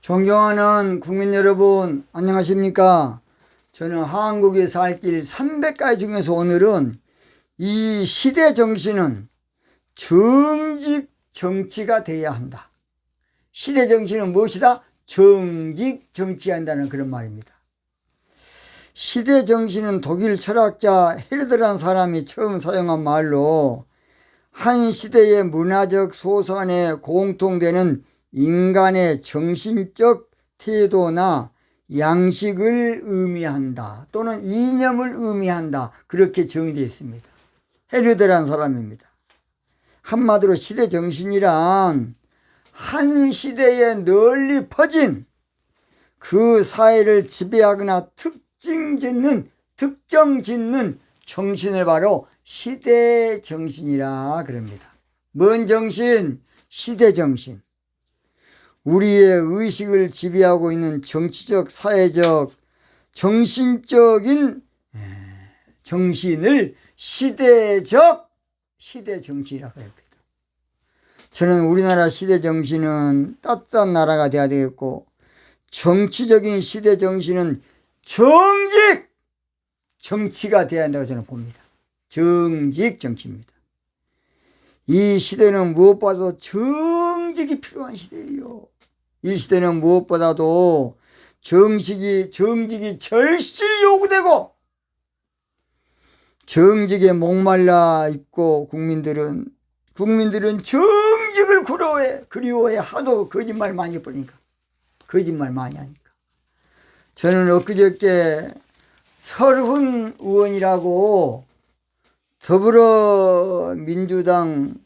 존경하는 국민 여러분, 안녕하십니까? 저는 한국에 살 길 300가지 중에서 오늘은 이 시대 정신은 정직 정치가 되어야 한다. 시대 정신은 무엇이다? 정직 정치한다는 그런 말입니다. 시대 정신은 독일 철학자 헤르드라는 사람이 처음 사용한 말로 한 시대의 문화적 소산에 공통되는 인간의 정신적 태도나 양식을 의미한다 또는 이념을 의미한다, 그렇게 정의되어 있습니다. 헤르드라는 사람입니다. 한마디로 시대 정신이란 한 시대에 널리 퍼진 그 사회를 지배하거나 특정 짓는 정신을 바로 시대 정신이라 그럽니다. 뭔 정신? 시대 정신. 우리의 의식을 지배하고 있는 정치적, 사회적, 정신적인 정신을 시대 정신이라고 합니다. 저는 우리나라 시대 정신은 따뜻한 나라가 되어야 되겠고, 정치적인 시대 정신은 정직 정치가 되어야 한다고 저는 봅니다. 정직 정치입니다. 이 시대는 무엇보다도 정직이 필요한 시대예요. 이 시대는 무엇보다도 정직이 절실히 요구되고, 정직에 목말라 있고, 국민들은 정직을 그리워해. 하도 거짓말 많이 해버리니까. 거짓말 많이 하니까. 저는 엊그저께 설훈 의원이라고 더불어민주당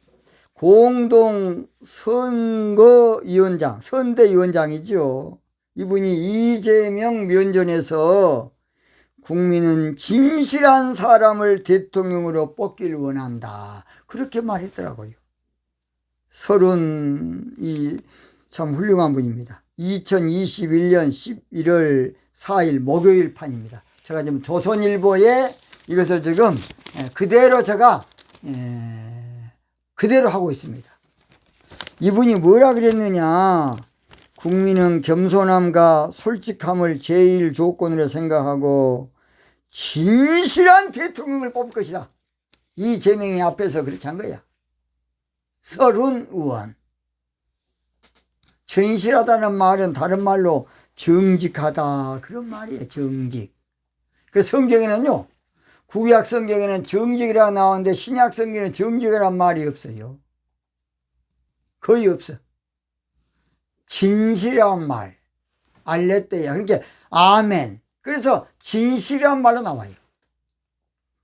선대위원장이죠. 이분이 이재명 면전에서 국민은 진실한 사람을 대통령으로 뽑기를 원한다, 그렇게 말했더라고요. 설훈이 참 훌륭한 분입니다. 2021년 11월 4일 목요일 판입니다. 제가 지금 조선일보에 이것을 지금 그대로 그대로 하고 있습니다. 이분이 뭐라 그랬느냐? 국민은 겸손함과 솔직함을 제일 조건으로 생각하고 진실한 대통령을 뽑을 것이다. 이재명이 앞에서 그렇게 한 거야. 설훈 의원. 진실하다는 말은 다른 말로 정직하다, 그런 말이에요. 정직. 그래서 성경에는요, 구약 성경에는 정직이라고 나오는데 신약 성경에는 정직이라는 말이 없어요. 거의 없어. 진실이란 말, 알레떼야. 그러니까 아멘. 그래서 진실이란 말로 나와요.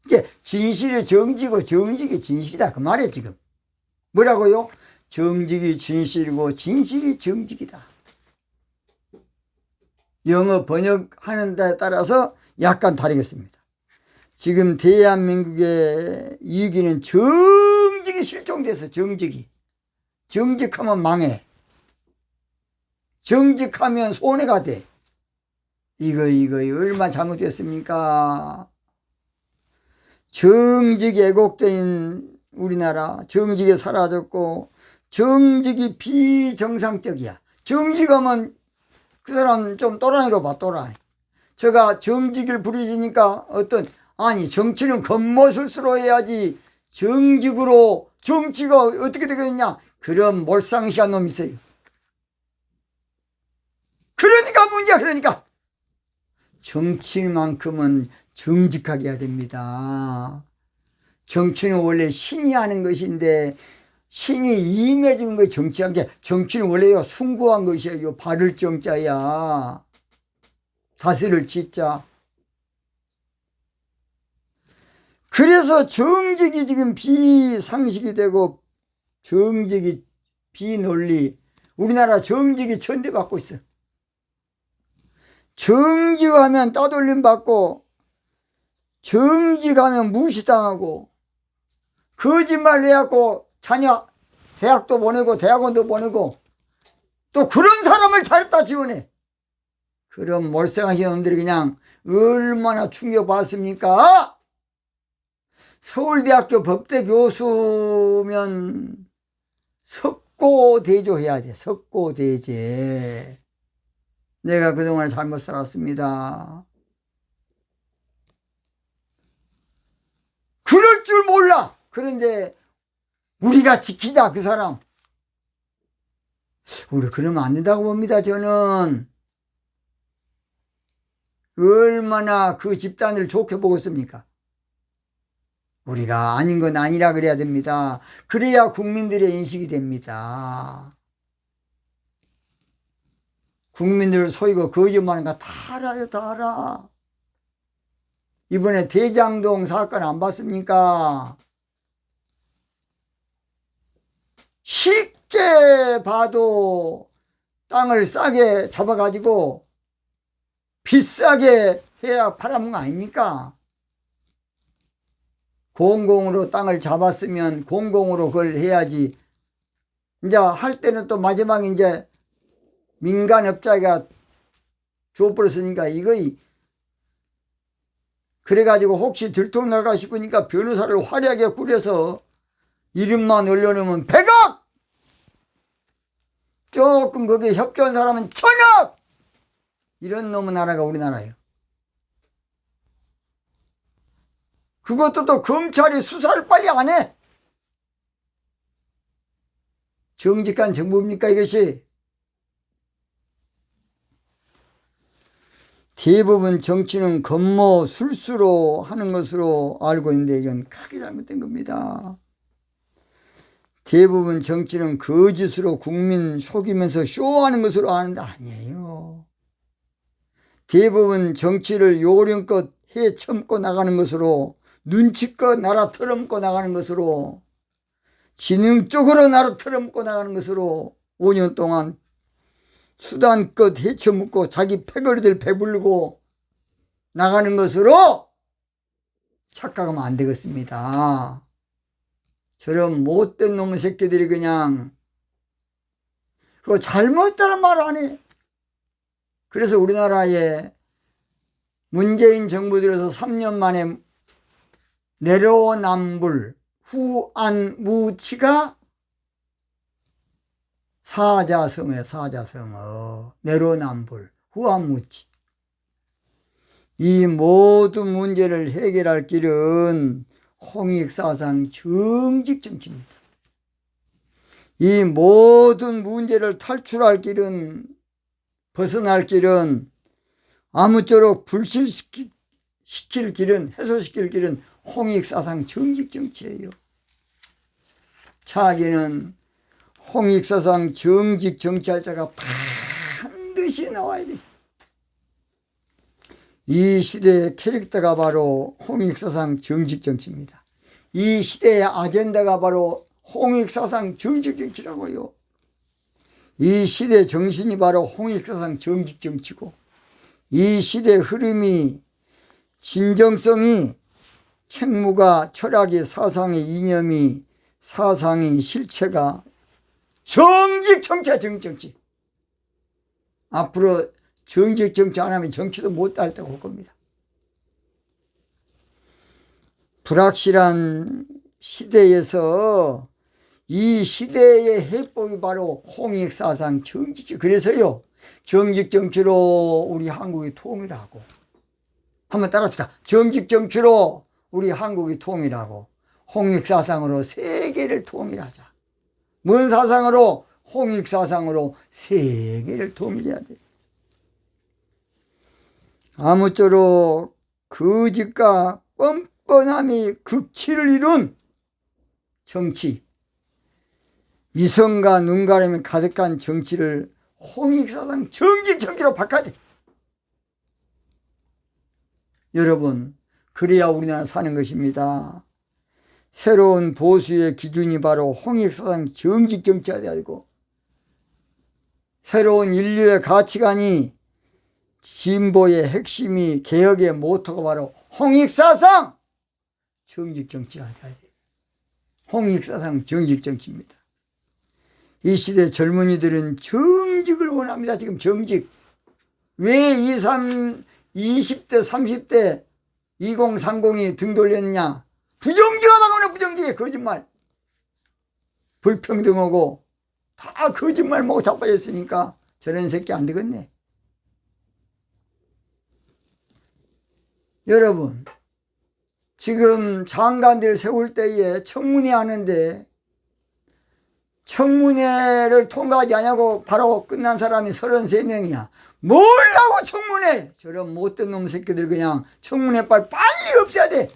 그러니까 진실이 정직이고 정직이 진실이다, 그 말이에요. 지금 뭐라고요? 정직이 진실이고 진실이 정직이다. 영어 번역하는 데 따라서 약간 다르겠습니다. 지금 대한민국의 위기는 정직이 실종돼서, 정직하면 망해. 정직하면 손해가 돼. 이거 얼마나 잘못됐습니까? 정직이 왜곡된 우리나라, 정직이 사라졌고, 정직이 비정상적이야. 정직하면 그 사람 좀 또라이로 봐, 또라이. 제가 정직을 부리지니까 정치는 겉모술수로 해야지, 정치가 어떻게 되겠냐, 그런 몰상식한 놈이 있어요. 그러니까 문제야. 그러니까 정치만큼은 정직하게 해야 됩니다. 정치는 원래 신이 하는 것인데, 신이 임해주는 것이 정치한 게, 정치는 원래요 숭고한 것이에요. 바를 정자야, 다스릴 지자. 그래서 정직이 지금 비상식이 되고, 정직이 비논리, 우리나라 정직이 천대받고 있어. 정직하면 따돌림 받고, 정직하면 무시당하고, 거짓말 해갖고 자녀 대학도 보내고 대학원도 보내고, 또 그런 사람을 잘했다 지원해. 그런 몰생하신 놈들이 그냥 얼마나 충격받습니까? 서울대학교 법대 교수면 석고대조 해야 돼. 석고대제. 내가 그동안 잘못 살았습니다. 그럴 줄 몰라. 그런데 우리가 지키자, 그 사람. 우리 그러면 안 된다고 봅니다, 저는. 얼마나 그 집단을 좋게 보겠습니까? 우리가 아닌 건 아니라 그래야 됩니다. 그래야 국민들의 인식이 됩니다. 국민들 소이고 거짓말하는 거 다 알아요, 다 알아. 이번에 대장동 사건 안 봤습니까? 쉽게 봐도 땅을 싸게 잡아가지고 비싸게 해야 팔아먹는 거 아닙니까? 공공으로 땅을 잡았으면 공공으로 그걸 해야지. 이제 할 때는 또 마지막에 이제 민간업자가 줘버렸으니까 이거 그래가지고 혹시 들통날까 싶으니까 변호사를 화려하게 꾸려서 이름만 올려놓으면 100억! 조금 거기에 협조한 사람은 1000억! 이런 놈의 나라가 우리나라예요. 그것도 또 검찰이 수사를 빨리 안 해. 정직한 정부입니까 이것이? 대부분 정치는 겁모 술수로 하는 것으로 알고 있는데 이건 크게 잘못된 겁니다. 대부분 정치는 거짓으로 국민 속이면서 쇼하는 것으로 아는데 아니에요. 대부분 정치를 요령껏 헤쳐먹고 나가는 것으로, 눈치껏 나라 털어먹고 나가는 것으로, 지능적으로 나라 털어먹고 나가는 것으로 5년 동안 수단껏 헤쳐먹고 자기 패거리들 배불르고 나가는 것으로 착각하면 안 되겠습니다. 저런 못된 놈의 새끼들이 그냥 그거 잘못했다는 말 안 해. 그래서 우리나라에 문재인 정부 들어서 3년 만에 내로남불 후안무치가 사자성어예요. 사자성어. 내로남불 후안무치. 이 모든 문제를 해결할 길은 홍익사상 정직정치입니다. 이 모든 문제를 탈출할 길은, 벗어날 길은, 아무쪼록 불실시킬 길은, 해소시킬 길은 홍익사상 정직정치예요. 차기는 홍익사상 정직정치할 자가 반드시 나와야 돼. 이 시대의 캐릭터가 바로 홍익사상 정직정치입니다. 이 시대의 아젠다가 바로 홍익사상 정직정치라고요. 이 시대 정신이 바로 홍익사상 정직정치고, 이 시대 흐름이, 진정성이, 책무가, 철학이, 사상의 이념이, 사상의 실체가 정직정치야. 정직정치. 앞으로 정직정치 안 하면 정치도 못 할 때가 올 겁니다. 불확실한 시대에서 이 시대의 해법이 바로 홍익사상 정직정치. 그래서요, 정직정치로 우리 한국이 통일하고, 한번 따라합시다. 정직정치로 우리 한국이 통일하고, 홍익사상으로 세계를 통일하자. 뭔 사상으로? 홍익사상으로 세계를 통일해야 돼. 아무쪼록 거짓과 뻔뻔함이 극치를 이룬 정치, 위선과 눈가림이 가득한 정치를 홍익사상 정직정치로 바꿔야 돼. 여러분, 그래야 우리나라 사는 것입니다. 새로운 보수의 기준이 바로 홍익사상 정직정치가 되고, 새로운 인류의 가치관이, 진보의 핵심이, 개혁의 모토가 바로 홍익사상 정직정치가 돼야 돼요. 홍익사상 정직정치입니다. 이 시대 젊은이들은 정직을 원합니다. 지금 정직. 왜 20대, 30대, 2030이 등 돌렸느냐? 부정직하다고는 부정직해. 거짓말. 불평등하고 다 거짓말 먹고 자빠졌으니까 저런 새끼 안 되겠네. 여러분, 지금 장관들 세울 때에 청문회 하는데 청문회를 통과하지 않냐고 바로 끝난 사람이 33명이야. 뭘 하고 청문회! 저런 못된 놈 새끼들 그냥 청문회 빨리 없애야 돼.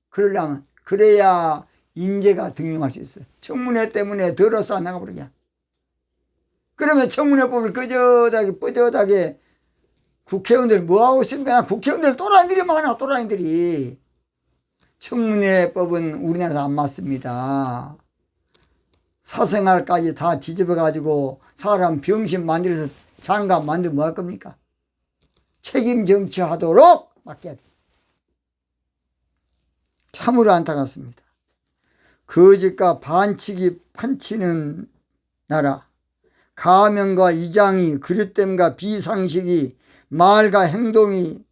그러려면, 그래야 인재가 등용할 수 있어요. 청문회 때문에 더러서 안 나가버리냐. 그러면 청문회법을 끄적하게 국회의원들 뭐하고 있습니까? 국회의원들 또라이들이 많아, 또라이들이. 청문회법은 우리나라에서 안 맞습니다. 사생활까지 다 뒤집어가지고 사람 병신 만들어서 장관 만들면 뭐 할 겁니까? 책임 정치하도록 맡겨야 돼. 참으로 안타깝습니다. 거짓과 반칙이 판치는 나라, 가면과 이장이, 그릇됨과 비상식이, 말과 행동이,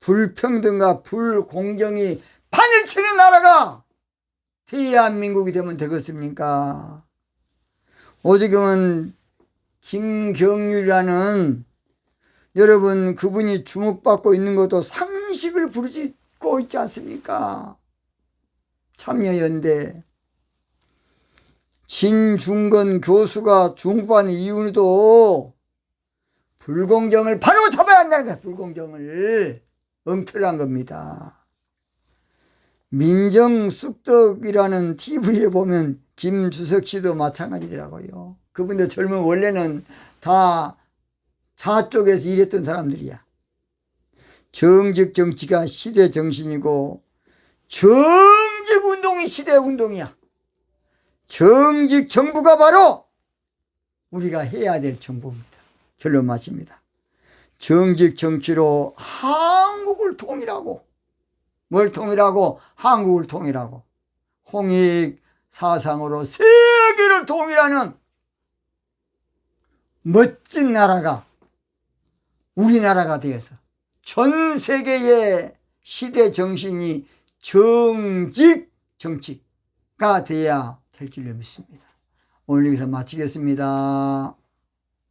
불평등과 불공정이 판을 치는 나라가 대한민국이 되면 되겠습니까? 오지금은 김경률이라는 여러분 그분이 주목받고 있는 것도 상식을 부르짖고 있지 않습니까? 참여연대 진중건 교수가 주목받는 이유도 불공정을 바로 잡아야 한다는 거야. 불공정을 엉터리한 겁니다. 민정쑥덕이라는 TV에 보면 김주석 씨도 마찬가지더라고요. 그분도 젊은 원래는 다 좌쪽에서 일했던 사람들이야. 정직 정치가 시대 정신이고 정직 운동이 시대 운동이야. 정직 정부가 바로 우리가 해야 될 정부입니다. 결론 맞습니다. 정직 정치로 한국을 통일하고, 뭘 통일하고? 한국을 통일하고, 홍익 사상으로 세계를 통일하는 멋진 나라가 우리나라가 되어서 전 세계의 시대 정신이 정직 정치가 돼야 될 줄로 믿습니다. 오늘 여기서 마치겠습니다.